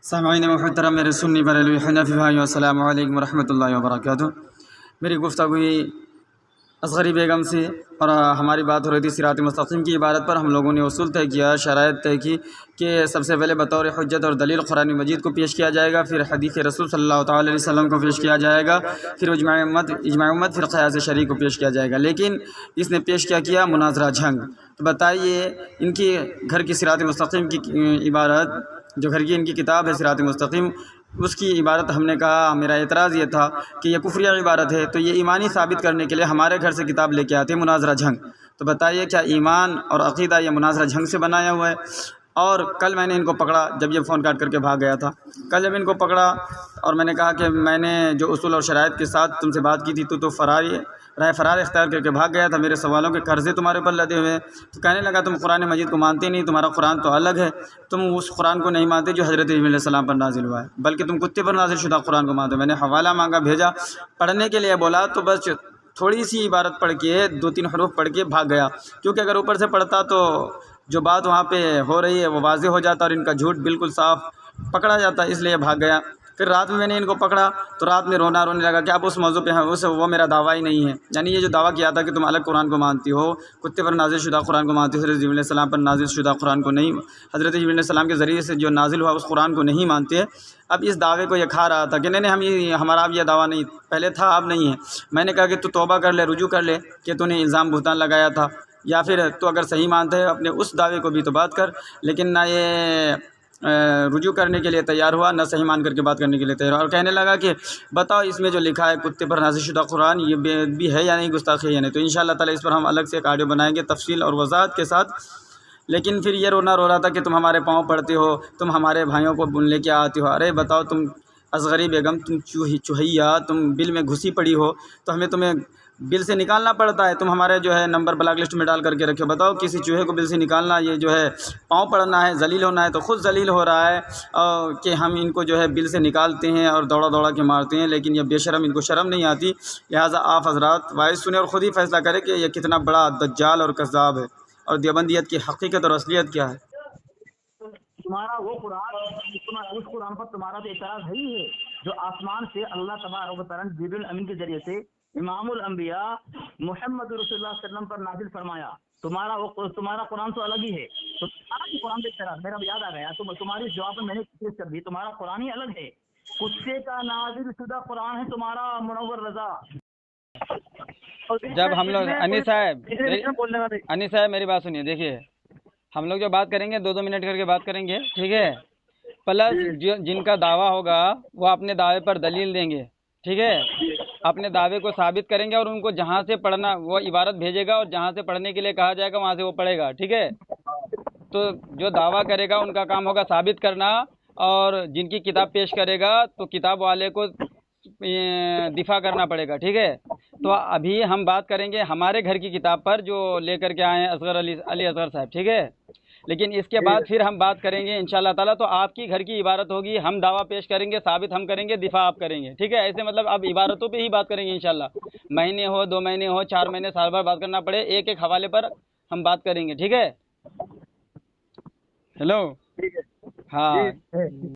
سامعین محترم، میرے سنی بریلوی حنفی بھائیو، السلام علیکم ورحمۃ اللہ وبرکاتہ۔ میری گفتگو اصغری بیگم سے اور ہماری بات ہو رہی تھی صراط مستقیم کی عبارت پر۔ ہم لوگوں نے اصول طے کیا، شرائط طے کی کہ سب سے پہلے بطور حجت اور دلیل قرآن مجید کو پیش کیا جائے گا، پھر حدیث رسول صلی اللہ تعالیٰ علیہ وسلم کو پیش کیا جائے گا، پھر اجماع امت پھر قیاس شرعی کو پیش کیا جائے گا۔ لیکن اس نے پیش کیا مناظرہ جھنگ۔ تو بتائیے، ان کی گھر کی صراط مستقیم کی عبارت، جو گھر کی ان کی کتاب ہے صراط مستقیم، اس کی عبارت ہم نے کہا، میرا اعتراض یہ تھا کہ یہ کفریہ عبارت ہے، تو یہ ایمانی ثابت کرنے کے لیے ہمارے گھر سے کتاب لے کے آتے ہیں مناظرہ جھنگ۔ تو بتائیے، کیا ایمان اور عقیدہ یہ مناظرہ جھنگ سے بنایا ہوا ہے؟ اور کل میں نے ان کو پکڑا جب یہ فون کاٹ کر کے بھاگ گیا تھا۔ کل جب ان کو پکڑا اور میں نے کہا کہ میں نے جو اصول اور شرائط کے ساتھ تم سے بات کی تھی، تو رائے فرار اختیار کر کے بھاگ گیا تھا، میرے سوالوں کے قرضے تمہارے اوپر لدے ہوئے ہیں۔ تو کہنے لگا تم قرآن مجید کو مانتے نہیں، تمہارا قرآن تو الگ ہے، تم اس قرآن کو نہیں مانتے جو حضرت جبریل علیہ السلام پر نازل ہوا ہے، بلکہ تم کتے پر نازل شدہ قرآن کو مانتے ہو۔ میں نے حوالہ مانگا، بھیجا، پڑھنے کے لیے بولا تو بس تھوڑی سی عبارت پڑھ کے 2-3 حروف پڑھ کے بھاگ گیا، کیونکہ اگر اوپر سے پڑھتا تو جو بات وہاں پہ ہو رہی ہے وہ واضح ہو جاتا اور ان کا جھوٹ بالکل صاف پکڑا جاتا، اس لیے بھاگ گیا۔ پھر رات میں نے ان کو پکڑا تو رات میں رونے لگا کہ آپ اس موضوع پہ ہیں، وہ میرا دعویٰ ہی نہیں ہے۔ یعنی یہ جو دعویٰ کیا تھا کہ تم الگ قرآن کو مانتی ہو، کتے پر نازل شدہ قرآن کو مانتی ہو، حضرت جبریل علیہ السلام پر نازل شدہ قرآن کو نہیں، حضرت جبریل علیہ السلام کے ذریعے سے جو نازل ہوا اس قرآن کو نہیں مانتے، اب اس دعوے کو یہ کھا رہا تھا کہ نہیں ہمارا اب یہ دعویٰ نہیں، پہلے تھا اب نہیں ہے۔ میں نے کہا کہ تو توبہ کر لے، رجوع کر لے کہ تو نے الزام بہتان لگایا تھا، یا پھر تو اگر صحیح مانتا ہے اپنے اس دعوے کو بھی تو بات کر۔ لیکن نہ یہ رجوع کرنے کے لیے تیار ہوا، نہ صحیح مان کر کے بات کرنے کے لیے تیار ہوا، اور کہنے لگا کہ بتاؤ اس میں جو لکھا ہے کتے پر نازل شدہ قرآن، یہ بھی ہے یا نہیں، گستاخی ہے یا نہیں۔ تو انشاءاللہ تعالیٰ اس پر ہم الگ سے ایک آڈیو بنائیں گے تفصیل اور وضاحت کے ساتھ۔ لیکن پھر یہ رو رہا تھا کہ تم ہمارے پاؤں پڑتے ہو، تم ہمارے بھائیوں کو لے کے آتے ہو۔ ارے بتاؤ، تم اصغری بیگم، تم چوہیا، تم بل میں گھسی پڑی ہو، تو ہمیں تمہیں بل سے نکالنا پڑتا ہے، تم ہمارے جو ہے نمبر بلاک لسٹ میں ڈال کر کے رکھو۔ بتاؤ، کسی چوہے کو بل سے نکالنا، یہ جو ہے پاؤں پڑنا ہے، ذلیل ہونا ہے، تو خود ذلیل ہو رہا ہے کہ ہم ان کو جو ہے بل سے نکالتے ہیں اور دوڑا کے مارتے ہیں، لیکن یہ بے شرم، ان کو شرم نہیں آتی۔ لہٰذا آپ حضرات وائس سنیں اور خود ہی فیصلہ کریں کہ یہ کتنا بڑا دجال اور کذاب ہے، اور دیوبندیت کی حقیقت اور اصلیت کیا ہے۔ تمہارا وہ قرآن، اس قرآن پر تمہارا تو اعتراض ہے ہی ہے جو آسمان سے اللہ تبارک و تعالیٰ جبریل امین کے ذریعے سے امام الانبیاء محمد رسول اللہ صلی اللہ علیہ وسلم پر نازل فرمایا۔ تمہارا قرآن تو الگ ہی ہے، تو تمہارا قرآن کا اعتراض میرا یاد آ گیا، تو تمہاری جواب میں نے پیش کر دی، تمہارا قرآن ہی الگ ہے، کتے کا نازل شدہ قرآن ہے تمہارا منور رضا۔ جب ہم لوگ انیس صاحب میری بات سنیے، دیکھیے ہم لوگ جو بات کریں گے 2 منٹ کر کے بات کریں گے، ٹھیک ہے؟ پلس جن کا دعویٰ ہوگا وہ اپنے دعوے پر دلیل دیں گے، ٹھیک ہے؟ اپنے دعوے کو ثابت کریں گے، اور ان کو جہاں سے پڑھنا وہ عبارت بھیجے گا، اور جہاں سے پڑھنے کے لیے کہا جائے گا وہاں سے وہ پڑھے گا، ٹھیک ہے؟ تو جو دعویٰ کرے گا ان کا کام ہوگا ثابت کرنا، اور جن کی کتاب پیش کرے گا تو کتاب والے کو دفاع کرنا پڑے گا، ٹھیک ہے؟ تو ابھی ہم بات کریں گے ہمارے گھر کی کتاب پر جو لے کر کے آئے ہیں علی اصغر صاحب، ٹھیک ہے؟ لیکن اس کے بعد پھر ہم بات کریں گے انشاءاللہ تعالیٰ، تو آپ کی گھر کی عبارت ہوگی، ہم دعویٰ پیش کریں گے، ثابت ہم کریں گے، دفاع آپ کریں گے، ٹھیک ہے؟ ایسے مطلب اب عبارتوں پہ ہی بات کریں گے انشاءاللہ، مہینے ہو، 2 مہینے ہو، 4 مہینے، سال بھر بات کرنا پڑے، ایک حوالے پر ہم بات کریں گے، ٹھیک ہے؟ ہیلو، ہاں،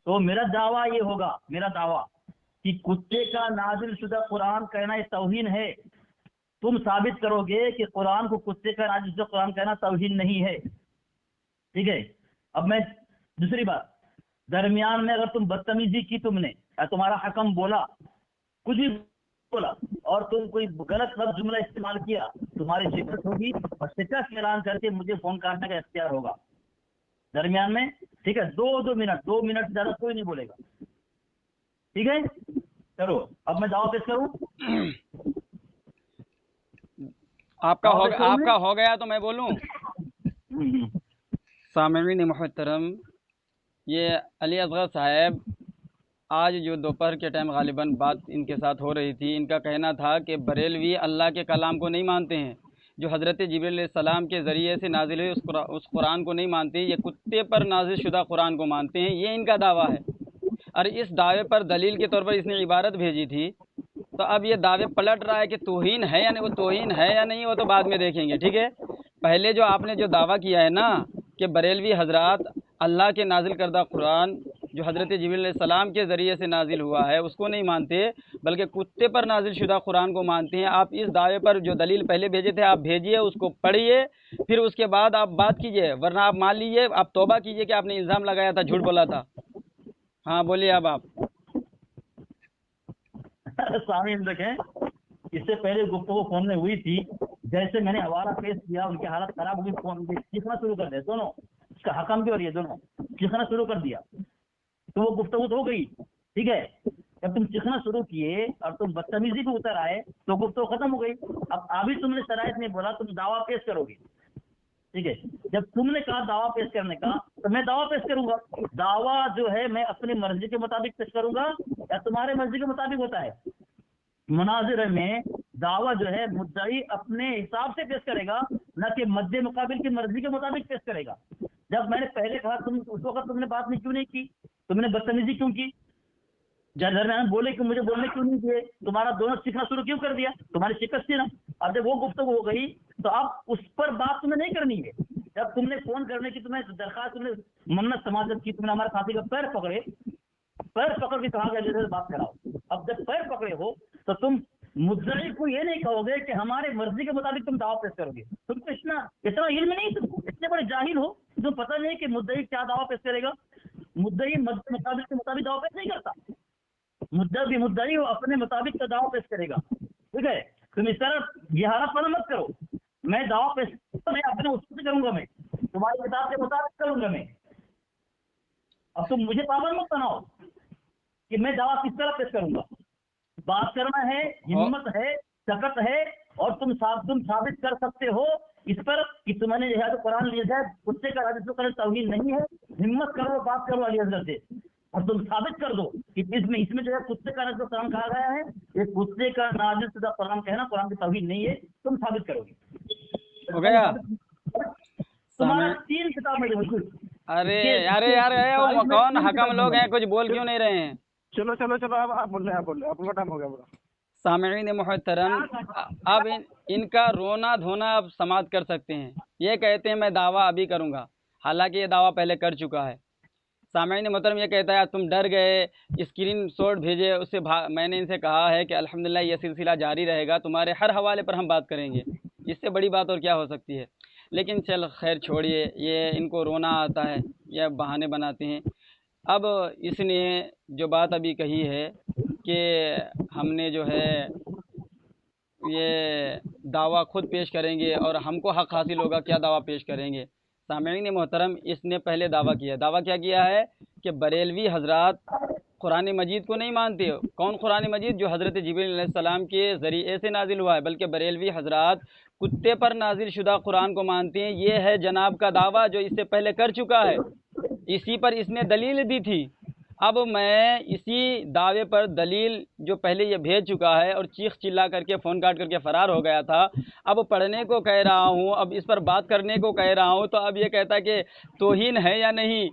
تو میرا دعویٰ یہ ہوگا، میرا دعویٰ کہ کتے کا نازل شدہ قرآن کہنا یہ توہین ہے، تم ثابت کرو گے کہ قرآن کو کتے کا نازل شدہ قرآن کہنا توہین نہیں ہے، ٹھیک ہے؟ اب میں دوسری بات، درمیان میں اگر تم بدتمیزی کی، تم نے تمہارا حکم بولا، کچھ بھی بولا، اور تم کوئی غلط لفظ جملہ استعمال کیا، تمہاری شکست ہوگی، اور شکست اعلان کر کے مجھے فون کاٹنے کا اختیار ہوگا درمیان میں، ٹھیک ہے؟ 2 منٹ زیادہ کوئی نہیں بولے گا، ٹھیک ہے؟ چلو اب میں دعویٰ پیش کروں، آپ کا ہو گیا تو میں بولوں؟ سامعین محترم، یہ علی اصغر صاحب آج جو دوپہر کے ٹائم غالباً بات ان کے ساتھ ہو رہی تھی، ان کا کہنا تھا کہ بریلوی اللہ کے کلام کو نہیں مانتے ہیں، جو حضرت جبریل علیہ السلام کے ذریعے سے نازل ہوئے اس قرآن کو نہیں مانتے، یہ کتے پر نازل شدہ قرآن کو مانتے ہیں، یہ ان کا دعویٰ ہے۔ اور اس دعوے پر دلیل کے طور پر اس نے عبارت بھیجی تھی، تو اب یہ دعوے پلٹ رہا ہے کہ توہین ہے یا نہیں، وہ توہین ہے یا نہیں وہ تو بعد میں دیکھیں گے، ٹھیک ہے؟ پہلے جو آپ نے جو دعویٰ کیا ہے نا کہ بریلوی حضرات اللہ کے نازل کردہ قرآن جو حضرت جبریل علیہ السلام کے ذریعے سے نازل ہوا ہے اس کو نہیں مانتے، بلکہ کتے پر نازل شدہ قرآن کو مانتے ہیں۔ آپ اس دعوے پر جو دلیل پہلے بھیجے تھے آپ بھیجیے، اس کو پڑھیے، پھر اس کے بعد آپ بات کیجیے، ورنہ آپ مان لیجیے، آپ توبہ کیجیے کہ آپ نے الزام لگایا تھا، جھوٹ بولا تھا۔ ہاں بولیے اب آپ۔ سامعین دیکھیں، اس سے پہلے گفتگو فون میں ہوئی تھی، جیسے میں نے حوالہ پیش کیا ان کی حالت خراب ہوگی، فون چیخنا شروع کر دیا دونوں، اس کا حکم بھی اور یہ دونوں چیخنا شروع کر دیا، تو وہ گفتگو تو ہو گئی، ٹھیک ہے۔ جب تم چیخنا شروع کیے اور تم بدتمیزی پہ اتر آئے تو گفتگو ختم ہو گئی۔ اب ابھی تم نے شرائط میں بولا تم دعویٰ پیش کرو گے، ٹھیک ہے۔ جب تم نے کہا دعویٰ پیش کرنے کا تو میں دعویٰ پیش کروں گا۔ دعویٰ جو ہے میں اپنی مرضی کے مطابق پیش کروں گا یا تمہارے مرضی کے مطابق ہوتا ہے؟ مناظرے میں دعویٰ جو ہے مدعی اپنے حساب سے پیش کرے گا، نہ کہ مد مقابل کی مرضی کے مطابق پیش کرے گا۔ جب میں نے پہلے کہا تم اس وقت تم نے بات نہیں کیوں نہیں کی، تم نے بدتمیزی کیوں کی، درمیان بولے کہ مجھے بولنے کیوں نہیں دیے، تمہارا دونوں سیکھنا شروع کیوں کر دیا، تمہاری شکست تھی نا۔ اب جب وہ گفتگو ہو گئی تو اب اس پر بات تمہیں نہیں کرنی ہے۔ جب تم نے فون کرنے کی تمہیں درخواست، تم نے منت سماجت کی، تم نے ہمارے ساتھی کا پیر پکڑ کے کہا گیا بات کراؤ۔ اب جب پیر پکڑے ہو تو تم مدعی کو یہ نہیں کہو گے کہ ہمارے مرضی کے مطابق تم دعویٰ پیش کرو گے۔ تم کو اتنا علم نہیں، تم کو اتنے بڑے جاہل ہو، تم پتہ نہیں کہ مدعی کیا دعویٰ پیش کرے گا۔ مدعی مد مطابق کے مطابق دعویٰ پیش نہیں کرتا، مدعی ہو اپنے مطابق کا دعویٰ پیش کرے گا، ٹھیک ہے۔ تم اس طرح جہالت پن مت کرو۔ میں دعویٰ پیش میں اپنے اصول سے کروں گا، میں تمہاری کتاب کے مطابق کروں گا میں۔ اب تم مجھے پابند مت بناؤ کہ میں دعویٰ کس طرح پیش کروں گا۔ بات کرنا ہے، ہمت ہے، طاقت ہے، اور تم ثابت کر سکتے ہو اس پر کہ تم نے جو ہے تو قرآن لیا جائے کتے کا راجسو کرنے توہین نہیں ہے۔ ہمت کرو، بات کرو علی حضرت سے، اور تم ثابت کر دو کہ اس میں جو ہے کتے کا نازل قرآن کہا گیا ہے، یہ کتے کا نازل شدہ قرآن کہنا قرآن کی توہین نہیں ہے، تم ثابت کرو گے۔ ہو گیا تمہارا 3 کتاب میں موجود۔ ارے یار وہ کون حکم لوگ ہیں، کچھ بول کیوں نہیں رہے ہیں؟ چلو آپ بول رہے ہیں، آپ کا ٹائم ہو گیا پورا۔ سامعین محترم، اب ان کا رونا دھونا اب سماعت کر سکتے ہیں۔ یہ کہتے ہیں میں دعویٰ ابھی کروں گا، حالانکہ یہ دعویٰ پہلے کر چکا ہے۔ سامعین محترم یہ کہتا ہے تم ڈر گئے، اسکرین شاٹ بھیجے، اس سے میں نے ان سے کہا ہے کہ الحمدللہ یہ سلسلہ جاری رہے گا، تمہارے ہر حوالے پر ہم بات کریں گے، اس سے بڑی بات اور کیا ہو سکتی ہے۔ لیکن چل خیر چھوڑیے، یہ ان کو رونا آتا ہے، یہ بہانے بناتے ہیں۔ اب اس نے جو بات ابھی کہی ہے کہ ہم نے جو ہے یہ دعویٰ خود پیش کریں گے اور ہم کو حق حاصل ہوگا، کیا دعویٰ پیش کریں گے؟ سامعین محترم، اس نے پہلے دعویٰ کیا کیا ہے کہ بریلوی حضرات قرآن مجید کو نہیں مانتے۔ کون قرآن مجید؟ جو حضرت جبریل علیہ السلام کے ذریعے سے نازل ہوا ہے، بلکہ بریلوی حضرات کتے پر نازل شدہ قرآن کو مانتے ہیں۔ یہ ہے جناب کا دعویٰ جو اس سے پہلے کر چکا ہے، اسی پر اس نے دلیل دی تھی۔ اب میں اسی دعوے پر دلیل جو پہلے یہ بھیج چکا ہے اور چیخ چلا کر کے فون کاٹ کر کے فرار ہو گیا تھا، اب پڑھنے کو کہہ رہا ہوں، اب اس پر بات کرنے کو کہہ رہا ہوں، تو اب یہ کہتا ہے کہ توہین ہے یا نہیں،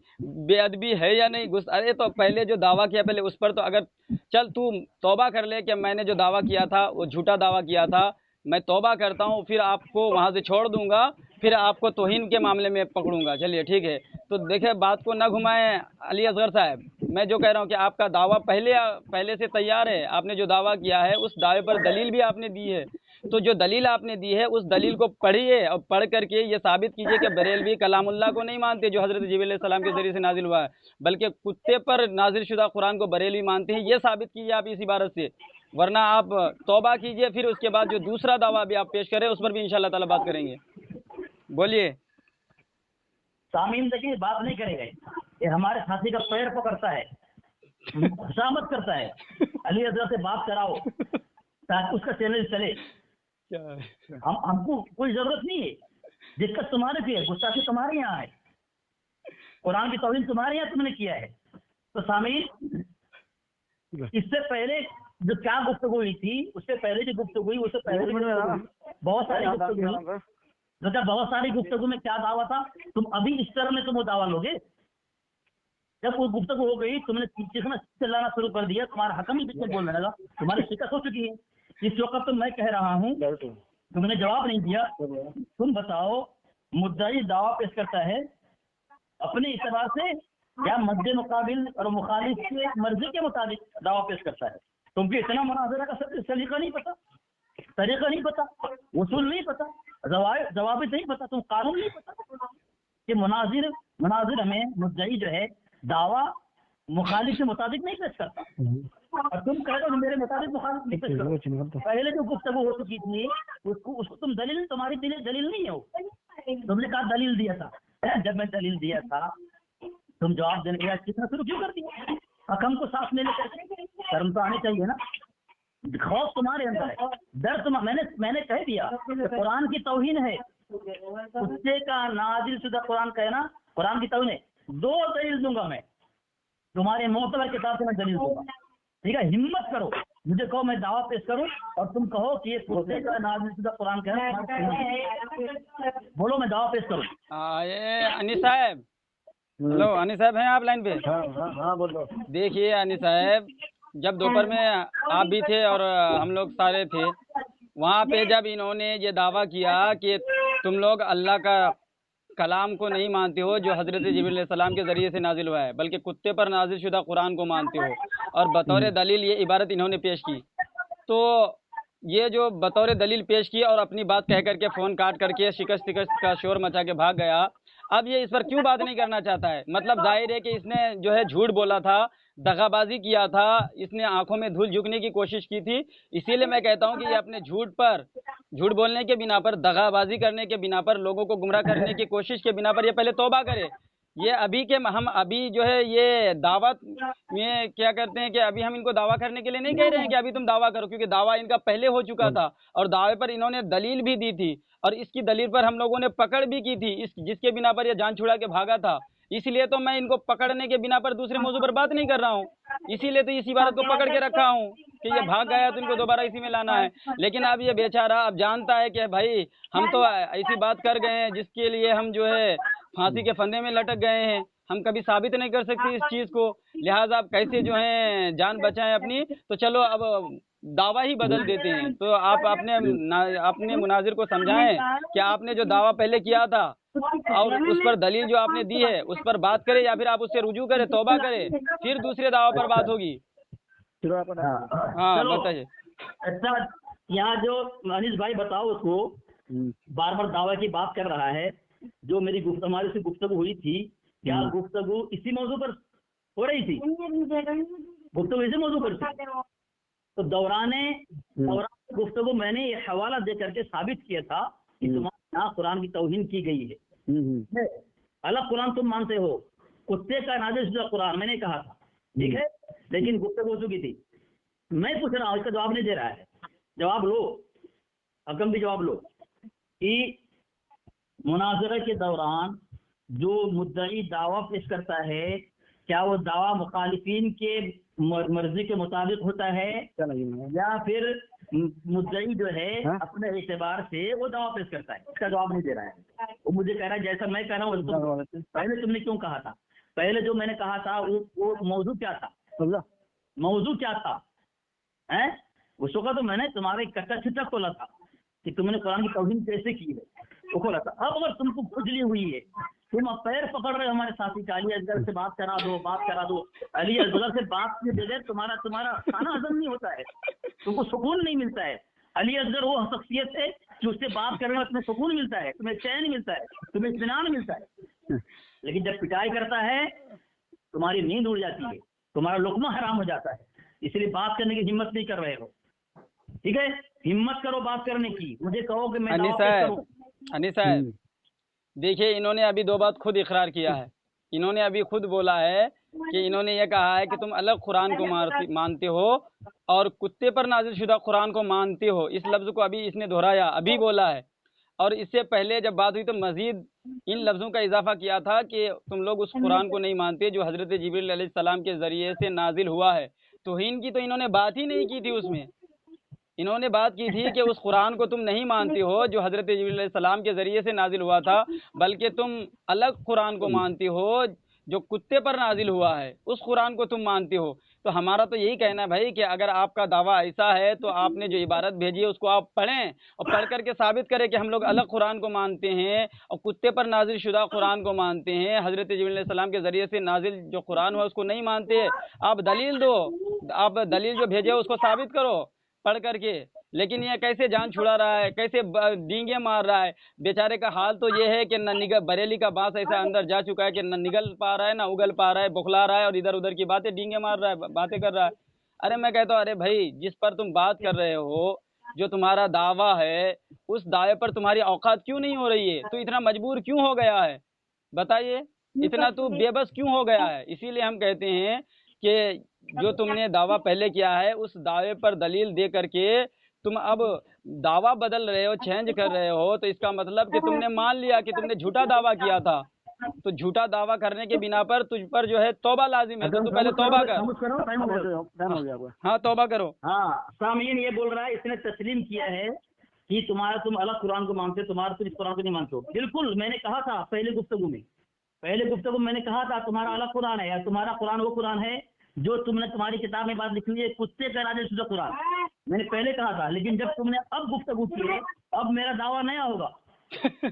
بے ادبی ہے یا نہیں۔ ارے تو پہلے جو دعویٰ کیا پہلے اس پر تو اگر چل تو توبہ کر لے کہ میں نے جو دعویٰ کیا تھا وہ جھوٹا دعویٰ کیا تھا، میں توبہ کرتا ہوں، پھر آپ کو وہاں سے چھوڑ دوں گا، پھر آپ کو توہین کے معاملے میں پکڑوں گا۔ چلیے ٹھیک ہے، تو دیکھیں بات کو نہ گھمائیں علی اصغر صاحب۔ میں جو کہہ رہا ہوں کہ آپ کا دعویٰ پہلے سے تیار ہے، آپ نے جو دعویٰ کیا ہے اس دعوے پر دلیل بھی آپ نے دی ہے، تو جو دلیل آپ نے دی ہے اس دلیل کو پڑھیے اور پڑھ کر کے یہ ثابت کیجیے کہ بریلوی کلام اللہ کو نہیں مانتے جو حضرت جبریل علیہ السلام کے ذریعے سے نازل ہوا ہے، بلکہ کتے پر نازل شدہ قرآن کو بریلوی مانتے ہیں، یہ ثابت کیجیے آپ اس عبارت سے، ورنہ آپ توبہ کیجیے، پھر اس کے بعد جو دوسرا دعویٰ بھی آپ پیش کریں اس پر بھی انشاءاللہ تعالی بات کریں گے۔ بولیے۔ سامعین دیکھیے، بات نہیں کرے گا، یہ ہمارے ساتھی کا پیر پکڑتا ہے، خوشامد کرتا ہے، علی حضرت سے بات کراؤ تاکہ اس کا چینل چلے۔ ہم کو کوئی ضرورت نہیں ہے، دقت تمہارے کی ہے، گستاخی تمہارے یہاں ہے، قرآن کی توہین تمہارے یہاں تم نے کیا ہے۔ تو سامعین، اس سے پہلے جو کیا گفتگو ہوئی تھی، اس سے پہلے جو گفتگو ہوئی، اس سے پہلے بہت ساری گفتگو ہوئی، بہت ساری گفتگو میں کیا دعویٰ تھا، تم ابھی اس طرح میں تم وہ دعویٰ لوگے؟ جب وہ گفتگو ہو گئی تم نے چیخنا چلانا شروع کر دیا، تمہارا حکم ہی پیچھے بولنے لگا، تمہاری شکست ہو چکی ہے۔ اس وقت تو میں کہہ رہا ہوں، تم نے جواب نہیں دیا، تم بتاؤ، مدعی دعویٰ پیش کرتا ہے اپنے اعتبار سے क्या मद्दे मुकाबिल और मुखालिफ के मर्जी के मुताबिक दावा पेश करता है। तुमको इतना मुनाजरा का सलीका नहीं पता, तरीका नहीं पता, उसूल नहीं पता, जवाब नहीं पता, तुम कानून नहीं पता कि मुनाजिर हमें मुद्दई जो है दावा मुखालिफ के मुताबिक नहीं पेश करता, और तुम कह रहे हो मेरे मुताबिक मुखालिफ नहीं पेश करता। पहले जो गुफ्तगू हो चुकी थी उसको तुम दलील, तुम्हारी दलील नहीं है वो, तुमने कहा दलील दिया था, जब मैं दलील दिया था तुम जवाब देने के बाद कितना शुरू क्यों कर दिया। हकम को साथ में लेकर शर्म तो आनी चाहिए ना, खौफ तुम्हारे अंदर है, डर तुम, मैंने कह दिया कुरान की तौहीन है, कुत्ते का नाजिल शुदा कुरान कहना कुरान की तौहीन है। 2 दलील दूंगा मैं, तुम्हारे मोतबर किताब से मैं दलील दूंगा, ठीक है। हिम्मत करो, मुझे कहो मैं दावा पेश करूं और तुम कहो कि ये कुत्ते का नाजिल शुदा कुरान कहना, बोलो मैं दावा पेश करूं। ये अनिस साहब, हेलो अनिस साहब हैं आप लाइन पे? हाँ बोलो। देखिए अनिस साहब, जब दोपहर में आप भी थे और हम लोग सारे थे वहाँ पे, जब इन्होंने ये दावा किया कि तुम लोग अल्लाह का कलाम को नहीं मानते हो जो हज़रत जिब्रील अलैहिस्सलाम के ज़रिए से नाजिल हुआ है, बल्कि कुत्ते पर नाजिल शुदा कुरान को मानते हो, और बतौर दलील ये इबारत इन्होंने पेश की, तो ये जो बतौर दलील पेश की और अपनी बात कह करके फ़ोन काट करके शिकस्त का शोर मचा के भाग गया, अब ये इस पर क्यों बात नहीं करना चाहता है? मतलब जाहिर है कि इसने जो है झूठ बोला था, दगाबाजी किया था, इसने आंखों में धूल झुकने की कोशिश की थी। इसीलिए मैं कहता हूं कि ये अपने झूठ बोलने के बिना पर, दगाबाजी करने के बिना पर, लोगों को गुमराह करने की कोशिश के बिना पर ये पहले तौबा करे। ये हम अभी जो है ये दावत में क्या करते हैं कि अभी हम इनको दावा करने के लिए नहीं कह रहे हैं कि अभी तुम दावा करो, क्योंकि दावा इनका पहले हो चुका था और दावे पर इन्होंने दलील भी दी थी, और इसकी दलील पर हम लोगों ने पकड़ भी की थी, जिसके बिना पर ये जान छुड़ा के भागा था। इसलिए तो मैं इनको पकड़ने के बिना पर दूसरे मौजू पर बात नहीं कर रहा हूँ, इसीलिए तो इस इबारत को पकड़ के रखा हूँ कि ये भाग गया तो इनको दोबारा इसी में लाना है। लेकिन अब ये बेचारा अब जानता है कि भाई हम तो ऐसी बात कर गए हैं जिसके लिए हम जो है फांसी के फंदे में लटक गए हैं, हम कभी साबित नहीं कर सकते इस चीज़ को, लिहाजा आप कैसे जो है जान बचाएं अपनी। तो चलो अब दावा ही बदल देते हैं। तो आप अपने मुनाजिर को समझाएं कि आपने जो दावा पहले किया था और उस पर दलील जो आपने दी है उस पर बात करें, या फिर आप उससे रुजू करें, तौबा करें, फिर दूसरे दावा पर बात होगी। हाँ बताइए। अच्छा, यहाँ जो अनिस भाई बताओ उसको, बार बार दावा की बात कर रहा है, जो मेरी हमारे से गुफ्तगू हुई थी, क्या गुफ्तगू इसी मौजू पर हो रही थी? गुफ्तगू इसी मौजू पर थी। तो दौरान गुफ्तगू मैंने ये हवाला दे करके साबित किया था कि तुम्हारे यहाँ कुरान की तौहीन की गई है, अलग कुरान तुम मानते हो, कुत्ते का नाजिल शुदा कुरान मैंने कहा था, ठीक है, लेकिन गुफ्तगू हो चुकी थी। मैं पूछ रहा हूँ, इसका जवाब नहीं दे रहा है, जवाब लो, हकम भी जवाब लो कि मुनाजरे के दौरान जो मुद्दई दावा पेश करता है, क्या वो दावा मुखालिफिन के मर्जी के मुताबिक होता है या फिर मुद्दई जो है अपने एतबार से वो दावा पेश करता है? इसका जवाब नहीं दे रहा है। वो मुझे कह रहा है जैसा मैं कह रहा हूँ, पहले तुमने क्यों कहा था? पहले जो मैंने कहा था वो मौजू क्या था? मौजू क्या था है? उसको का तो मैंने तुम्हारे कच्चा छिट्टा खोला था कि तुमने कुरान की तौहीन कैसे की है, वो खोला था। अब अगर तुमको खुजली हुई है, तुम अब पैर पकड़ रहे हो हमारे साथी का, अली असगर से बात करा दो। अली असगर से बात के बगैर तुम्हारा खाना हजम नहीं होता है, तुमको सुकून नहीं मिलता है। अली असगर वो शख्सियत है कि उससे बात करने में तुम्हें सुकून मिलता है, तुम्हें चैन मिलता है, तुम्हें इत्मीनान मिलता है। लेकिन जब पिटाई करता है तुम्हारी नींद उड़ जाती है, तुम्हारा लुक़मा हराम हो जाता है, इसलिए बात करने की हिम्मत नहीं कर रहे हो। ठीक है, हिम्मत करो बात करने की, मुझे कहो कि मैं अनिस साहब देखिए, इन्होंने अभी 2 बात खुद इकरार किया है। इन्होंने अभी खुद बोला है कि इन्होंने ये कहा है कि तुम अलग कुरान को मानते हो और कुत्ते पर नाजिल शुदा कुरान को मानते हो। इस लफ्ज़ को अभी इसने दोहराया, अभी बोला है। और इससे पहले जब बात हुई तो मज़ीद इन लफ्ज़ों का इजाफा किया था कि तुम लोग उस कुरान को नहीं मानते जो हज़रत जिब्रील अलैहिस्सलाम के ज़रिए से नाजिल हुआ है। तौहीन की तो इन्होंने बात ही नहीं की थी, उसमें इन्होंने बात की थी कि उस कुरान को तुम नहीं मानते हो जो हज़रत जिब्रील अलैहिस्सलाम के ज़रिए से नाजिल हुआ था, बल्कि तुम अलग कुरान को मानते हो जो कुत्ते पर नाजिल हुआ है उस कुरान को तुम मानते हो। तो हमारा तो यही कहना है भाई कि अगर आपका दावा ऐसा है तो आपने जो इबारत भेजी है उसको आप पढ़ें और पढ़ करके साबित करें कि हम लोग अलग कुरान को मानते हैं और कुत्ते पर नाजिल शुदा कुरान को मानते हैं, हज़रत जिब्रील अलैहिस्सलाम के ज़रिए से नाजिल जो कुरान हुआ उसको नहीं मानते। आप दलील दो, आप दलील जो भेजे उसको साबित करो पढ़ करके। लेकिन ये कैसे जान छुड़ा रहा है, कैसे डींगे मार रहा है। बेचारे का हाल तो ये है कि न निगल, बरेली का बांस ऐसा अंदर जा चुका है कि न निगल पा रहा है ना उगल पा रहा है, बुखला रहा है और इधर उधर की बातें डींगे मार रहा है, बातें कर रहा है। अरे मैं कहता हूँ अरे भाई जिस पर तुम बात कर रहे हो, जो तुम्हारा दावा है, उस दावे पर तुम्हारी औकात क्यों नहीं हो रही है? तो इतना मजबूर क्यों हो गया है बताइए, इतना तू बेबस क्यों हो गया है? इसीलिए हम कहते हैं कि जो तुमने दावा पहले किया है उस दावे पर दलील दे करके तुम अब दावा बदल रहे हो, चेंज कर रहे हो, तो इसका मतलब कि तुमने मान लिया कि तुमने झूठा दावा किया था। तो झूठा दावा करने के बिना पर तुझ पर जो है तौबा लाजिम है। तो तू पहले तौबा कर। टाइम हो गया आपका। हाँ तौबा करो। हाँ, सामीन ये बोल रहा है, इसने तस्लीम किया है कि तुम अलग कुरान को मानते हो, तुम इस कुरान को नहीं मानते हो। बिल्कुल, मैंने कहा था पहले गुफ्तगू में मैंने कहा था तुम्हारा अलग कुरान है, या तुम्हारा कुरान वो कुरान है जो तुमने तुम्हारी किताब में बात लिखी हुई है, कुत्ते का नाज़िल शुदा कुरान। मैंने पहले कहा था, लेकिन जब तुमने अब गुफ्तगू की है, अब मेरा दावा नया होगा।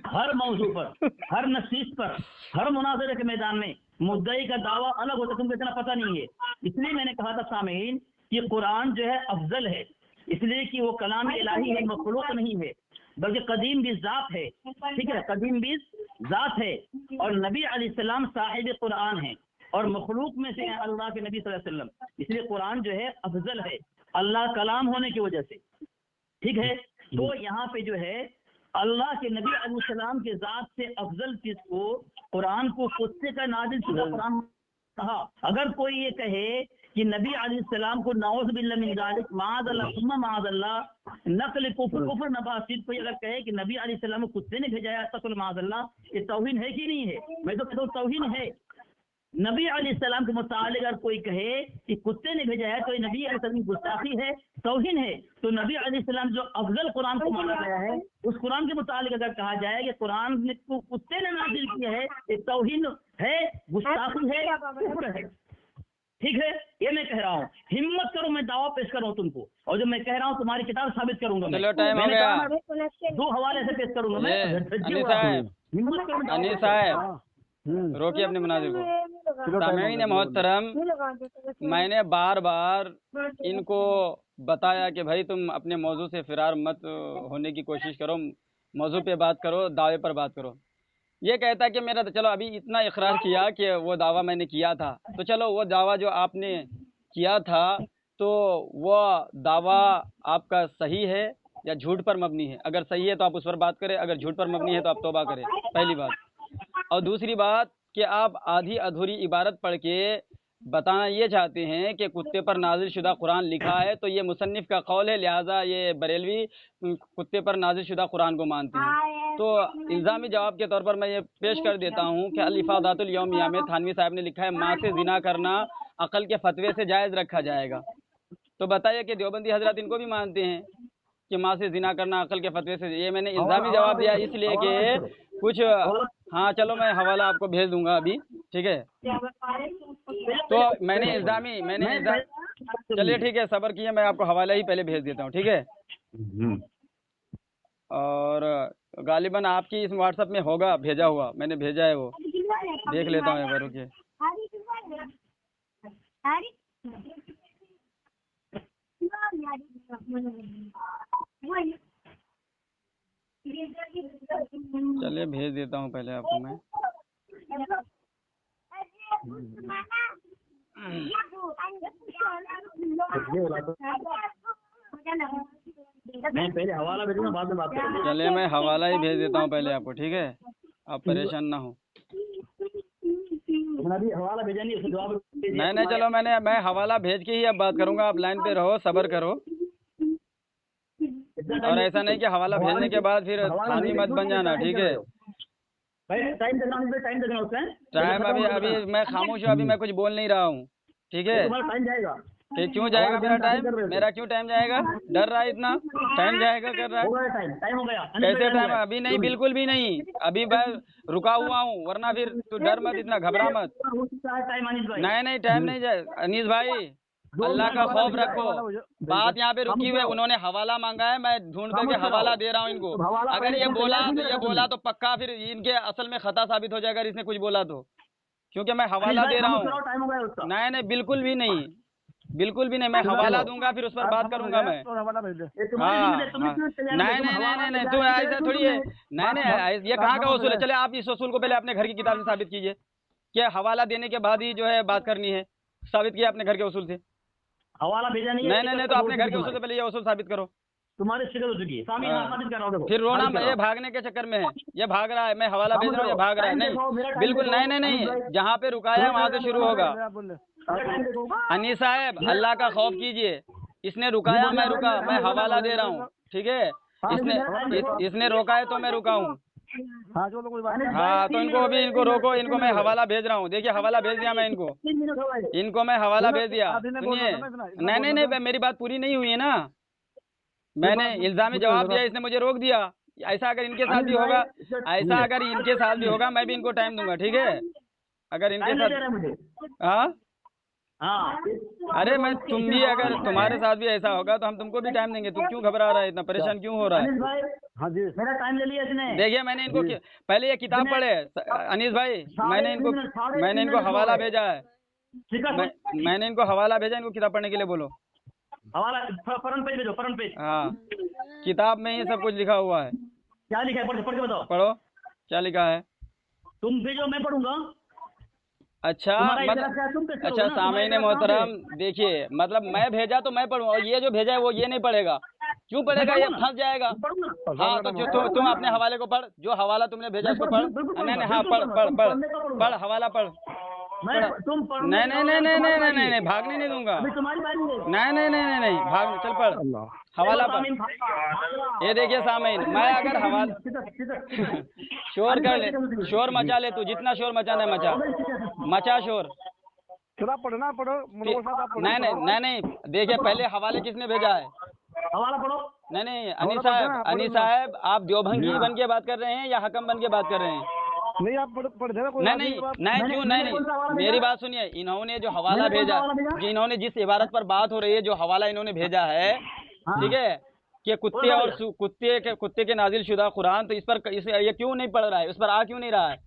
हर मौजू पर, हर नसीस पर, हर मुनाज़रे के मैदान में मुद्दई का दावा अलग होता, तुमको इतना पता नहीं है। इसलिए मैंने कहा था सामीन कि कुरान जो है अफजल है, इसलिए कि वो कलाम इलाही है, मखलूक नहीं है, बल्कि कदीम भी ज़ात है। ठीक है, कदीम भी ज़ात है, और नबी अलैहिस्सलाम साहिब कुरान है, और मखलूक में से अल्लाह के नबी सल्लल्लाहु अलैहि वसल्लम। इसलिए कुरान जो है अफजल है अल्लाह कलाम होने की वजह से। ठीक है, तो यहाँ पे जो है अल्लाह के नबी अलैहिस्सलाम के ज़ात से अफजल चीज को, कुरान को कुत्ते का नाज़िल शुदा कुरान कहा। अगर कोई ये कहे कि नबी अलैहिस्सलाम को नाउज़ बिल्लाह मिन ज़ालिक माअज़ल्लाह सुम्मा माअज़ल्लाह नक़ल कुफ्र नबासिद, कोई अगर कहे कि नबी अलैहिस्सलाम को कुत्ते ने भेजा है तक़ल माअज़ल्लाह, ये तौहीन है कि नहीं है? मैं तो कहता हूँ तौहीन है। नबी अलैहिस्सलाम के मुतालिक अगर कोई कहे कि कुत्ते ने भेजा है तो ये नबी अलैहिस्सलाम की गुस्ताखी है, तौहीन है। तो नबी अलैहिस्सलाम जो अफजल कुरान को माना गया है, उस कुरान के मुतालिक अगर कहा जाए कि कुरान ने को कुत्ते ने नाज़िल किया है, ये तौहीन है, गुस्ताखी है, कुफ्र है। ठीक है, ये मैं कह रहा हूँ। हिम्मत करो, मैं दावा पेश कर रहा हूँ तुमको, और जो मैं कह रहा हूँ तुम्हारी किताब साबित करूंगा। चलो टाइम हो गया। 2 हवाले से पेश करूंगा मैं। हिम्मत करो, अनिस साहब रोकिए अपने मुनाजिर को। सामीन मोहतरम, मैंने बार बार इनको बताया कि भाई तुम अपने मौजू से फिरार मत होने की कोशिश करो, मौजू पे बात करो, दावे पर बात करो। ये कहता है कि मेरा, तो चलो अभी इतना इकरार किया कि वो दावा मैंने किया था, तो चलो वो दावा जो आपने किया था तो वो दावा आपका सही है या झूठ पर मबनी है? अगर सही है तो आप उस पर बात करें, अगर झूठ पर मबनी है तो आप तौबा करें, पहली बात। और दूसरी बात कि आप आधी अधूरी इबारत पढ़ के बताना ये चाहते हैं कि कुत्ते पर नाजिल शुदा कुरान लिखा है तो ये मुसन्निफ का कौल है, लिहाजा ये बरेलवी कुत्ते पर नाजिल शुदा कुरान को मानते हैं। तो इल्ज़ामी जवाब के तौर पर मैं ये पेश कर देता हूँ कि अल-इफ़ादातुल यौमिया में थानवी साहब ने लिखा है माँ से जिना करना अक़ल के फतवे से जायज़ रखा जाएगा। तो बताइए कि देवबंदी हजरत इनको भी मानते हैं कि माँ से जिना करना अक़ल के फतवे से? ये मैंने इल्ज़ामी जवाब दिया इसलिए कि कुछ, हाँ चलो मैं हवाला आपको भेज दूंगा अभी, ठीक है। तो मैंने इल्ज़ामी चलिए ठीक है, सब्र कीजिए, मैं आपको हवाला ही पहले भेज देता हूँ, ठीक है। और गालिबन आपकी इस व्हाट्सएप में होगा भेजा हुआ, मैंने भेजा है, वो देख लेता हूँ एक बार, रुकिए। चलिए भेज देता हूँ पहले आपको मैं। मैं पहले हवाला भेजूंगा, बाद में बात करेंगे। चलिए मैं हवाला ही भेज देता हूँ पहले आपको, ठीक है, आप परेशान ना हो। अभी हवाला भेजा नहीं, उसका जवाब नहीं चलो मैं हवाला भेज के ही अब बात करूंगा, आप लाइन पे रहो, सब्र करो। और ऐसा नहीं कि हवाला भेजने के बाद फिर थानी मत बन जाना, ठीक है। टाइम टाइम अभी मैं खामोश हूँ, अभी मैं कुछ बोल नहीं रहा हूँ, ठीक है। टाइम जाएगा। कि क्यों जाएगा मेरा टाइम, मेरा क्यों टाइम जाएगा, डर रहा है इतना, टाइम जाएगा कर रहा हो है। गया टाइम हो गया। कैसे टाइम, अभी नहीं, बिल्कुल भी नहीं, अभी मैं रुका हुआ हूँ, वरना फिर तू डर मत, इतना घबरा मत। हो चुका है टाइम अनिल भाई। नहीं टाइम नहीं जाए अनीस भाई, अल्लाह का खौफ रखो। बात यहाँ पे रुकी हुई है, उन्होंने हवाला मांगा है, मैं ढूंढ करके हवाला दे रहा हूँ इनको। अगर ये बोला तो पक्का फिर इनके असल में खता साबित हो जाएगा अगर इसने कुछ बोला तो, क्योंकि मैं हवाला दे रहा हूँ। टाइम हो गया उसका। नहीं बिल्कुल भी नहीं, बिल्कुल भी नहीं, मैं हवाला दूंगा फिर उस पर बात करूंगा मैं। हाँ नहीं तू ऐसा थोड़ी है, नहीं ये कहाँ का उसूल है। चले आप इस उसूल को पहले अपने घर की किताब से साबित कीजिए कि हवाला देने के बाद ही जो है बात करनी है, साबित किया अपने घर के उसूल से। हवाला भेजा नहीं है। नहीं तो अपने घर के उसूल से पहले ये उसूल साबित करो। तुम्हारे शिकल हो चुकी है, सामने साबित कर रहा हूं, देखो। फिर रोना, ये भागने के चक्कर में है, ये भाग रहा है, मैं हवाला भेज रहा हूँ, ये भाग रहा है। नहीं बिल्कुल नहीं, जहाँ पे रुकाया है वहाँ से शुरू होगा। अनीस साहब अल्लाह का खौफ कीजिए, इसने रुकाया मैं रुका, मैं हवाला दे रहा हूँ, ठीक है। इसने रोका है तो मैं रुका हूँ। हाँ तो इनको रोको, इनको मैं हवाला भेज रहा हूँ। देखिए हवाला भेज दिया मैं इनको मैं हवाला भेज दिया। सुनिए नहीं मेरी बात पूरी नहीं हुई है ना, मैंने इल्जामी जवाब दिया, इसने मुझे रोक दिया। ऐसा अगर इनके साथ भी होगा, मैं भी इनको टाइम दूंगा, ठीक है। अगर इनके साथ अरे मैं तुम भी, अगर तुम्हारे साथ भी ऐसा होगा तो हम तुमको भी टाइम देंगे। तुम क्यों घबरा रहा है, इतना परेशान क्यों हो रहा है? हाँ जी, मेरा टाइम ले लिया इसने। देखिए मैंने इनको पहले ये किताब पढ़े अनीस भाई, मैंने इनको हवाला भेजा है, मैंने इनको हवाला भेजा, इनको किताब पढ़ने के लिए बोलो। हवाला फ्रंट पेज भेजो, फ्रंट पेज। हाँ किताब में ही सब कुछ लिखा हुआ है। क्या लिखा है, पढ़ के बताओ। पढ़ो क्या लिखा है। तुम भेजो, मैं पढ़ूंगा। अच्छा अच्छा सामईन मोहतरम, देखिए मतलब मैं भेजा तो मैं पढ़ूँ, और ये जो भेजा है वो ये नहीं पढ़ेगा। क्यों पढ़ेगा, ये फंस जाएगा। हाँ तो तुम अपने हवाले को पढ़, जो हवाला तुमने भेजा उसको पढ़। नहीं हाँ पढ़ हवाला पढ़। नहीं भागने नहीं दूंगा। नहीं भाग, चल पढ़ हवाला पढ़। ये देखिए सामईन, मैं अगर हवाला शोर कर ले, शोर मचा ले तू, जितना शोर मचाना है मचा शोर। पढ़ना पढ़ो। नहीं देखिए पहले हवाले किसने भेजा है, हवाला पढ़ो। नहीं अनीस साहब आप देवभंगी बन के बात कर रहे हैं या हकम बन के बात कर रहे हैं? नहीं आप पढ़ देना। नहीं क्यों नहीं, मेरी बात सुनिए। इन्होंने जो हवाला भेजा, इन्होंने जिस इबारत पर बात हो रही है, जो हवाला इन्होंने भेजा है, ठीक है, कि कुत्ते और कुत्ते के नाजिल शुदा कुरान, तो इस पर ये क्यों नहीं पढ़ रहा है, उस पर आ क्यों नहीं रहा है?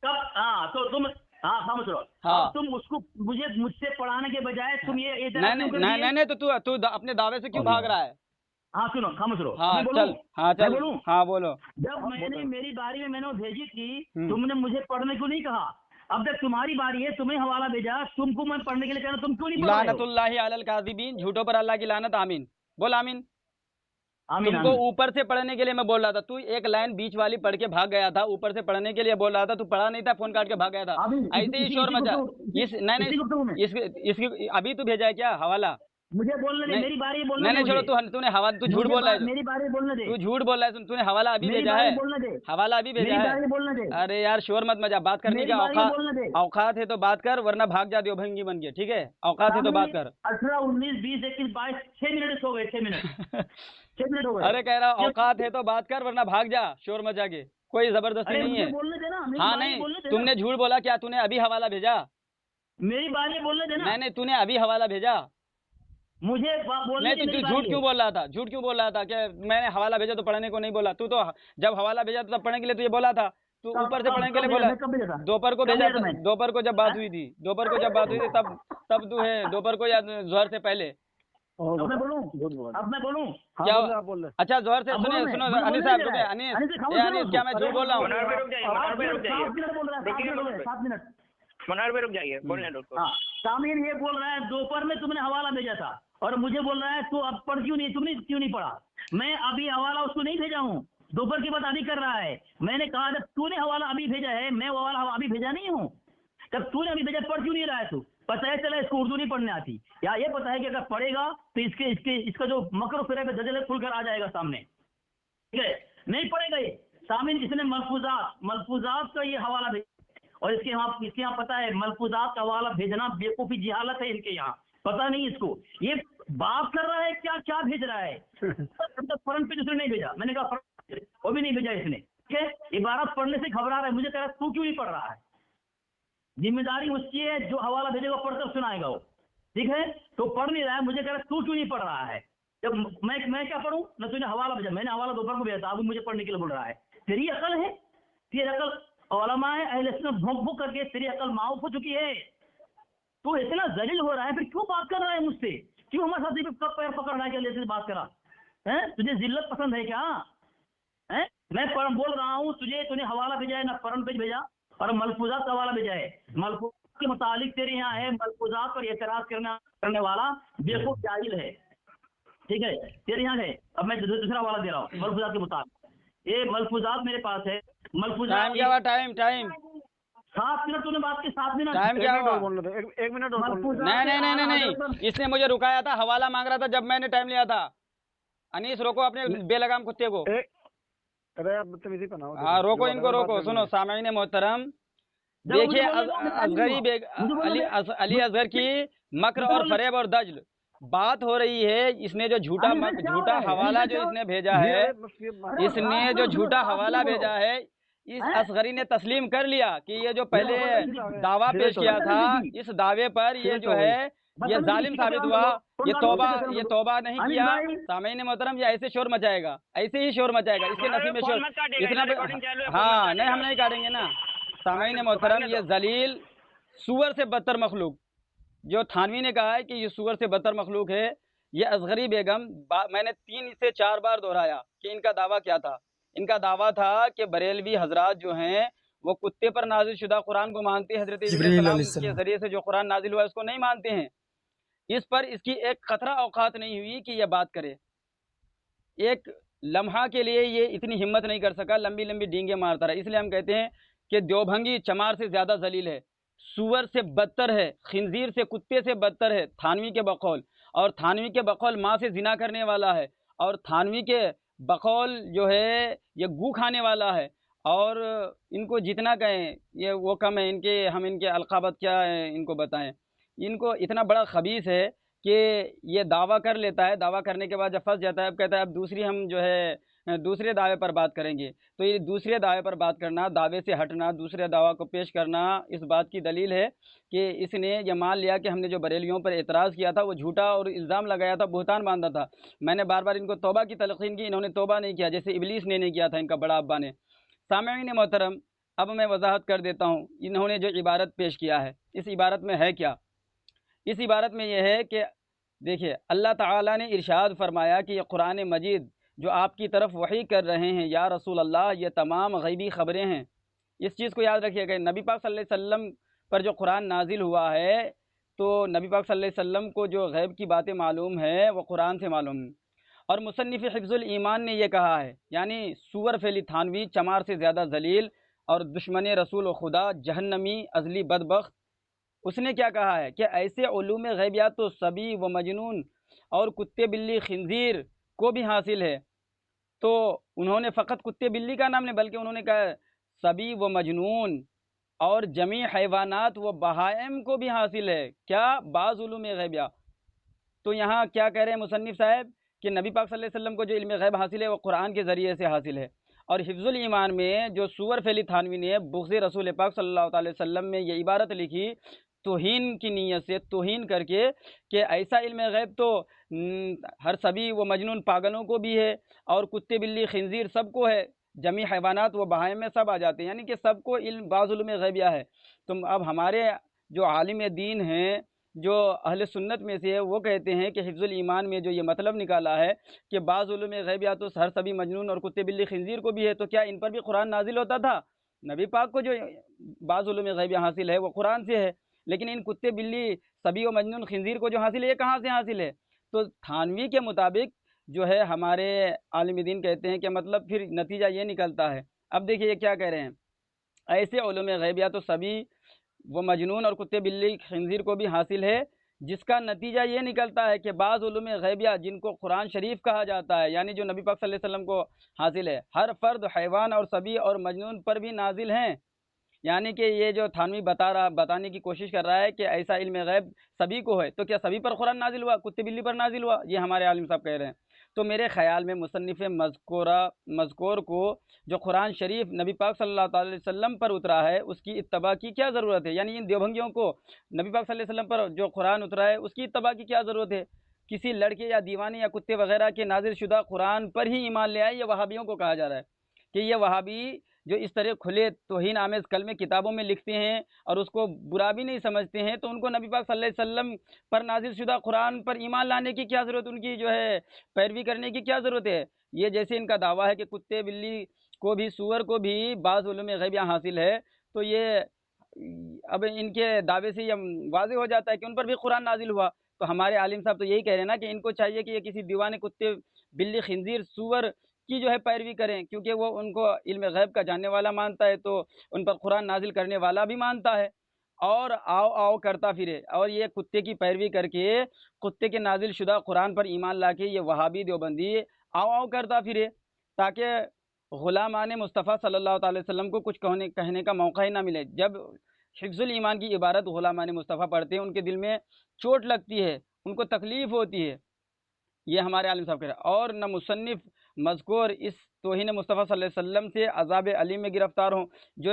तो तुम समझ लो। हाँ तुम उसको मुझसे पढ़ाने के बजाय तुम ये नहीं तो तू अपने दावे से क्यों भाग रहा है? हाँ सुनो, समझ लो। हाँ चल बोलो। जब मैंने मेरी बारी में मैंने भेजी थी, तुमने मुझे पढ़ने को नहीं कहा। अब तक तुम्हारी बारी है, तुम्हें हवाला भेजा, तुमको मैं पढ़ने के लिए कहना, तुम क्यों नहीं पढ़ रहे हो? लानतुल्लाहि अलल काज़िबीन, झूठों पर अल्लाह की लानत। आमीन बोल, आमीन। तुमको ऊपर से पढ़ने के लिए मैं बोल रहा था, तू एक लाइन बीच वाली पढ़ के भाग गया था, ऊपर से पढ़ने के लिए बोल रहा था, तू पढ़ा नहीं था, फोन काट के भाग गया था। ऐसे ही शोर मचा। इसकी अभी तू भेजा है क्या हवाला? मुझे बोलने दे, मेरी बारी बोलने दे। नहीं छोड़ो, तूने हवाला, तू झूठ बोल रहा है, मेरी बारी बोलने दे। तू झूठ बोल रहा है, तूने हवाला अभी भेजा है, हवाला अभी भेजा है। अरे यार शोर मत मचा, बात करने का औकात है तो बात कर, वरना भाग जा देवभंगी बन के, ठीक है। औकात है तो बात कर। 18, 19, 20, 21, 22, 6 मिनट हो गए, 6 मिनट हो गए। अरे कह रहा औकात है तो बात कर, वरना भाग जा शोर मचा के, कोई जबरदस्ती नहीं है। बोलने देना। हाँ नहीं, तुमने झूठ बोला क्या? तूने अभी हवाला भेजा? मेरी बारी बोलने देना। नहीं तूने अभी हवाला भेजा मुझे बोलने। नहीं तू झूठ क्यों बोल रहा था? झूठ क्यों बोल रहा था कि मैंने हवाला भेजा तो पढ़ने को नहीं बोला? तू तो जब हवाला भेजा तो तब पढ़ने के लिए तुझे बोला था, तू ऊपर से पढ़ने के लिए बोला। दोपहर को भेजा, दोपहर को जब बात हुई थी, तब तू है दोपहर को या जोहर से पहले? अब मैं बोलूं क्या? अच्छा जोहर से सुनो अनीस साहब, अनीस क्या मैं झूठ बोल रहा हूँ? 7 मिनट मनार पे रुक जाइए, बोलने दो। सामीन ये बोल रहा है दोपहर में तुमने हवाला भेजा था, और मुझे बोल रहा है तू अब पढ़ तुमने क्यों नहीं पढ़ा? मैं अभी हवाला उसको नहीं भेजा हूँ, दोपहर की बात अभी कर रहा है। मैंने कहा जब तूने हवाला अभी भेजा है, मैं हवाला अभी भेजा नहीं हूँ, जब तूने अभी भेजा पढ़ क्यों नहीं रहा है तू? पता है चला इसको उर्दू नहीं पढ़ने आती, या ये पता है कि अगर पढ़ेगा तो इसका जो मकर फिर दजल खुलकर आ जाएगा सामने, ठीक है? नहीं पढ़ेगा ये सामीन। इसने मलफूजात का ये हवाला भेजा, और इसके यहाँ पता है मलफूजात का हवाला भेजना बेवकूफ़ी जिहालत है इनके यहाँ। पता नहीं इसको, ये बाप कर रहा है क्या क्या भेज रहा है। फ्रंट पे दूसरे नहीं भेजा, मैंने कहा फ्रंट वो भी नहीं भेजा इसने, ठीक है। इबारत पढ़ने से घबरा रहा है, मुझे कह रहा है तू क्यों नहीं पढ़ रहा है। जिम्मेदारी उसकी है, जो हवाला भेजेगा पढ़कर सुनाएगा वो, ठीक है। तो पढ़ नहीं रहा है, मुझे कह रहा है तू क्यों नहीं पढ़ रहा है। जब मैं क्या पढ़ूं ना, तूने हवाला भेजा, मैंने हवाला दोपहर को भेजा था, अब मुझे पढ़ने के लिए बोल रहा है। तेरी अकल है, तेरी अकल उलमा है अहले सुन्नत भोंक भोंक करके तेरी अकल माऊफ हो चुकी है। तू इतना जलील हो रहा है, फिर क्यों बात कर रहा है मुझसे, क्यों हमारे साथ पैर पकड़ रहा है, क्या जैसे बात करा है। तुझे जिल्लत पसंद है क्या है। मैं बोल रहा हूँ तुझे, तूने हवाला भेजा है ना करंट पेज भेजा, और मलफूजात का हवाला भेजा है। मलफूजात के मुतालिक तेरे यहाँ है, मलफूजात पर एतराज करने वाला बेवकूफ जाहिल है, ठीक है, तेरे यहाँ है। अब मैं दूसरा हवाला दे रहा हूँ मलफूजात के मुताबिक। ये मलफूजात मेरे पास है। मलफूजात क्या हुआ, टाइम 7 मिनट तूने बात के 7 मिनट टाइम क्या हुआ। एक मिनट और बोल लो। नहीं, इसने मुझे रुकाया था, हवाला मांग रहा था जब मैंने टाइम लिया था। अनीस रोको अपने बेलगाम कुत्ते को। अरे आप बदतमीजी करना हो। हाँ रोको इनको, रोको। सुनो सामीन मोहतरम, देखिए अली असगर की मकर और फरेब और दज्ल बात हो रही है। इसने जो झूठा हवाला जो इसने भेजा है, इसने जो झूठा हवाला भेजा है, इस असगरी ने तस्लीम कर लिया कि ये जो पहले दावा पेश किया था, इस दावे पर ये जो है ये जालिम साबित हुआ। ये तौबा नहीं किया। सामीन मोहतरम, ये ऐसे शोर मचाएगा, ऐसे ही शोर मचाएगा, इसके नसीब में शोर इतना। हाँ नहीं, हम नहीं काटेंगे ना। सामीन मोहतरम, ये जलील सुअर से बदतर मखलूक, जो थानवी ने कहा है कि ये सुअर से बदतर मखलूक है, ये असगरी बेगम। मैंने 3 से 4 बार दोहराया कि इनका दावा क्या था। इनका दावा था कि बरेलवी हजरात जो हैं वो कुत्ते पर नाजिल शुदा कुरान को मानते हैं, हजरत इब्राहीम के जरिए से जो कुरान नाजिल हुआ है उसको नहीं मानते हैं। इस पर इसकी एक खतरा औकात नहीं हुई कि यह बात करे। एक लम्हा के लिए ये इतनी हिम्मत नहीं कर सका, लंबी लंबी डींगे मारता रहा। इसलिए हम कहते हैं कि देवभंगी चमार से ज़्यादा जलील है, सुअर से बदतर है, खिंजीर से, कुत्ते से बदतर है थानवी के बकौल। और थानवी के बकौल माँ से जिना करने वाला है, और थानवी के बकौल जो है ये गू खाने वाला है। और इनको जितना कहें ये वो कम है। हम इनके अलकाबत क्या है इनको बताएं। इनको इतना बड़ा खबीस है कि ये दावा कर लेता है, दावा करने के बाद जब फंस जाता है, अब कहता है अब दूसरी हम जो है दूसरे दावे पर बात करेंगे। तो ये दूसरे दावे पर बात करना, दावे से हटना, दूसरे दावा को पेश करना, इस बात की दलील है कि इसने ये मान लिया कि हमने जो बरेलियों पर एतराज़ किया था वो झूठा और इल्ज़ाम लगाया था, बुहतान बांधा था। मैंने बार बार इनको तौबा की तलक़ीन की, इन्होंने तौबा नहीं किया, जैसे इबलीस ने नहीं किया था इनका बड़ा अब्बा ने। सामईन मोहतरम, अब मैं वजाहत कर देता हूँ इन्होंने जो इबारत पेश किया है, इस इबारत में है क्या। इस इबारत में यह है कि देखिए अल्लाह ताला ने इरशाद फरमाया कि ये कुरान मजीद जो आपकी तरफ वही कर रहे हैं या रसूल अल्लाह, ये तमाम गैबी ख़बरें हैं। इस चीज़ को याद रखिएगा। नबी पाक सल्लल्लाहु अलैहि वसल्लम पर जो कुरान नाजिल हुआ है, तो नबी पाक सल्लल्लाहु अलैहि वसल्लम को जो गैब की बातें मालूम है वो कुरान से मालूम है। और मुसन्निफ़ हिफ्ज़ुल ईमान ने ये कहा है, यानी सुअर फेली थानवी, चमार से ज़्यादा जलील और दुश्मन रसूल खुदा, जहन्नमी, अज़ली बदबख्त, उसने क्या कहा है कि ऐसे उलूम गैबियात तो सभी व मजनून और कुत्ते बिल्ली खिंजीर को भी हासिल है। तो उन्होंने फ़कत कुत्ते बिल्ली का नाम नहीं, बल्कि उन्होंने कहा सभी व मजनून और जमी हैवानात व बहाइम को भी हासिल है। क्या बाज़ उलूम गैबिया। तो यहाँ क्या कह रहे हैं मुसन्निफ़ साहब कि नबी पाक सल्लल्लाहु अलैहि वसल्लम को जो इल्म गैब हासिल है वो कुरान के ज़रिए से हासिल है। और हिफ्ज़ुल ईमान में जो सुअर फेली थानवी ने बुग़्ज़ रसूल पाक सल्लल्लाहु अलैहि वसल्लम में ये इबारत लिखी तौहीन की नीयत से, तौहीन करके कि ऐसा इल्म गैब तो हर सभी व मजनून पागलों को भी है और कुत्ते बिल्ली खिंजीर सबको है, जमी हैवानात व बहाइम में सब आ जाते हैं, यानी कि सबको इल्म बाज़ उलूम गैबिया है। तो अब हमारे जो आलिम दीन हैं, जो अहले सुन्नत में से है, वो कहते हैं कि हिफ्ज़ुल ईमान में जो ये मतलब निकाला है कि बाज़ उलूम गैबिया तो हर सभी मजनून और कुत्ते बिल्ली खिंजीर को भी है, तो क्या इन पर भी कुरान नाजिल होता था। नबी पाक को जो बाज़ उलूम गैबिया हासिल है वो कुरान से है, लेकिन इन कुत्ते बिल्ली सभी व मजनून खिंजीर को जो हासिल है ये कहाँ से हासिल है। तो थानवी के मुताबिक जो है हमारे आलिम दीन कहते हैं कि मतलब फिर नतीजा ये निकलता है। अब देखिए ये क्या कह रहे हैं, ऐसे उलूम गैबिया तो सभी वो मजनून और कुत्ते बिल्ली खिंजीर को भी हासिल है, जिसका नतीजा ये निकलता है कि बाज़ उलूम गैबिया जिनको कुरान शरीफ कहा जाता है, यानी जो नबी पाक सल्लल्लाहु अलैहि वसल्लम को हासिल है, हर फ़र्द, हैवान और सभी और मजनून पर भी नाजिल हैं। یعنی کہ یہ جو تھانوی بتانے کی کوشش کر رہا ہے کہ ایسا علم غیب سبھی کو ہے، تو کیا سبھی پر قرآن نازل ہوا، کتے بلی پر نازل ہوا؟ یہ ہمارے عالم صاحب کہہ رہے ہیں۔ تو میرے خیال میں مصنف مذکور کو جو قرآن شریف نبی پاک صلی اللہ تعالی وسلم پر اترا ہے اس کی اتباع کی کیا ضرورت ہے؟ یعنی ان دیوبھنگیوں کو نبی پاک صلی اللہ علیہ وسلم پر جو قرآن اترا ہے اس کی اتباع کی کیا ضرورت ہے؟ کسی لڑکے یا دیوانے یا کتے وغیرہ کے نازل شدہ قرآن پر ہی ایمان لے آئے، یہ وہابیوں کو کہا جا رہا ہے کہ یہ وہابی جو اس طرح کھلے توہین آمیز کلمے کتابوں میں لکھتے ہیں اور اس کو برا بھی نہیں سمجھتے ہیں، تو ان کو نبی پاک صلی اللہ علیہ وسلم پر نازل شدہ قرآن پر ایمان لانے کی کیا ضرورت، ان کی جو ہے پیروی کرنے کی کیا ضرورت ہے؟ یہ جیسے ان کا دعویٰ ہے کہ کتے بلی کو بھی، سور کو بھی بعض علوم غیبیہ حاصل ہے، تو یہ اب ان کے دعوے سے یہ واضح ہو جاتا ہے کہ ان پر بھی قرآن نازل ہوا۔ تو ہمارے عالم صاحب تو یہی کہہ رہے ہیں نا کہ ان کو چاہیے کہ یہ کسی دیوانے کتے بلی خنزیر سور کی جو ہے پیروی کریں، کیونکہ وہ ان کو علم غیب کا جاننے والا مانتا ہے، تو ان پر قرآن نازل کرنے والا بھی مانتا ہے، اور آؤ آؤ کرتا پھرے، اور یہ کتے کی پیروی کر کے کتے کے نازل شدہ قرآن پر ایمان لا کے یہ وہابی دیوبندی آؤ آؤ کرتا پھرے، تاکہ غلامان مصطفیٰ صلی اللہ تعالی وسلم کو کچھ کہنے کا موقع ہی نہ ملے۔ جب حفظ الایمان کی عبارت غلامان مصطفیٰ پڑھتے ہیں ان کے دل میں چوٹ لگتی ہے، ان کو تکلیف ہوتی ہے، یہ ہمارے عالم صاحب کہہ رہے ہیں۔ اور نہ مصنف مذکور اس توہین مصطفیٰ صلی اللہ علیہ وسلم سے عذاب علیم میں گرفتار ہوں جو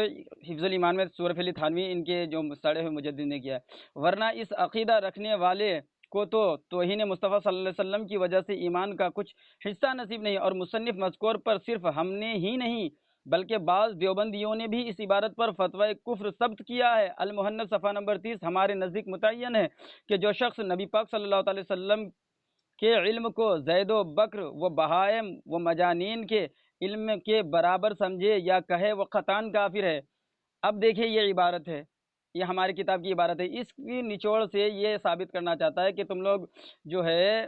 حفظ الایمان میں سورف علی تھانوی ان کے جو سڑے ہوئے مجدد نے کیا ہے، ورنہ اس عقیدہ رکھنے والے کو تو توہین مصطفیٰ صلی اللہ علیہ وسلم کی وجہ سے ایمان کا کچھ حصہ نصیب نہیں۔ اور مصنف مذکور پر صرف ہم نے ہی نہیں بلکہ بعض دیوبندیوں نے بھی اس عبارت پر فتوی کفر ثبت کیا ہے۔ المحنت صفحہ نمبر 30 ہمارے نزدیک متعین ہے کہ جو شخص نبی پاک صلی اللہ علیہ وسلم کے علم کو زید و بکر و بہائم و مجانین کے علم کے برابر سمجھے یا کہے وہ قطعاً کافر ہے۔ اب دیکھیں یہ عبارت ہے، یہ ہماری کتاب کی عبارت ہے، اس کی نچوڑ سے یہ ثابت کرنا چاہتا ہے کہ تم لوگ جو ہے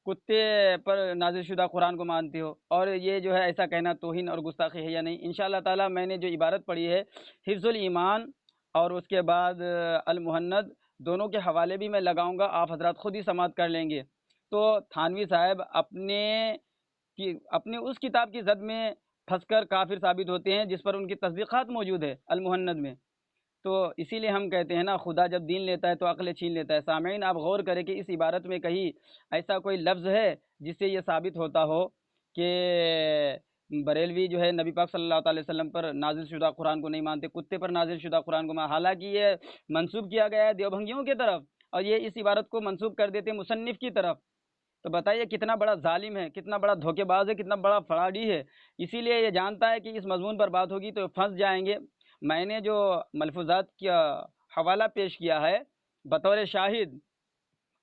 کتے پر نازل شدہ قرآن کو مانتے ہو، اور یہ جو ہے ایسا کہنا توہین اور گستاخی ہے یا نہیں۔ انشاءاللہ تعالی میں نے جو عبارت پڑھی ہے حفظ الایمان اور اس کے بعد المحند، دونوں کے حوالے بھی میں لگاؤں گا، آپ حضرات خود ہی سماعت کر لیں گے۔ تو تھانوی صاحب اپنے اس کتاب کی زد میں پھنس کر کافر ثابت ہوتے ہیں جس پر ان کی تصدیقات موجود ہے المحند میں۔ تو اسی لیے ہم کہتے ہیں نا خدا جب دین لیتا ہے تو عقل چھین لیتا ہے۔ سامعین آپ غور کریں کہ اس عبارت میں کہیں ایسا کوئی لفظ ہے جس سے یہ ثابت ہوتا ہو کہ بریلوی جو ہے نبی پاک صلی اللہ تعالی وسلم پر نازل شدہ قرآن کو نہیں مانتے، کتے پر نازل شدہ قرآن کو حالانکہ یہ منسوب کیا گیا ہے دیوبھنگیوں کی طرف، اور یہ اس عبارت کو منسوب کر دیتے مصنف کی طرف۔ تو بتائیے کتنا بڑا ظالم ہے، کتنا بڑا دھوکے باز ہے، کتنا بڑا فراڈی ہے۔ اسی لیے یہ جانتا ہے کہ اس مضمون پر بات ہوگی تو پھنس جائیں گے۔ میں نے جو ملفوظات کا حوالہ پیش کیا ہے بطور شاہد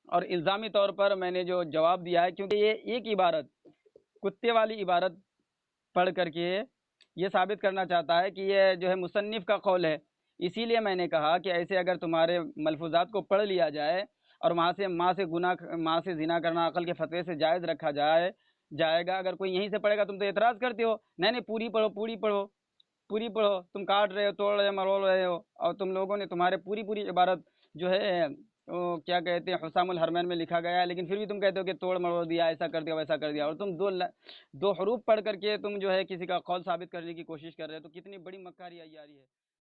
اور الزامی طور پر میں نے جو جواب دیا ہے، کیونکہ یہ ایک عبارت کتے والی عبارت پڑھ کر کے یہ ثابت کرنا چاہتا ہے کہ یہ جو ہے مصنف کا قول ہے۔ اسی لیے میں نے کہا کہ ایسے اگر تمہارے ملفوظات کو پڑھ لیا جائے اور ماں سے زنا کرنا عقل کے فتوے سے جائز رکھا جائے گا، اگر کوئی یہیں سے پڑھے گا تم تو اعتراض کرتے ہو، نہیں پوری پڑھو، تم کاٹ رہے ہو، توڑ رہے ہو، مروڑ رہے ہو، اور تم لوگوں نے تمہارے پوری عبارت جو ہے کیا کہتے ہیں حسام الحرمین میں لکھا گیا ہے، لیکن پھر بھی تم کہتے ہو کہ توڑ مروڑ دیا، ایسا کر دیا ویسا کر دیا، اور تم دو حروف پڑھ کر کے تم جو ہے کسی کا قول ثابت کرنے کی کوشش کر رہے ہو، تو کتنی بڑی مکاری عیاری ہے۔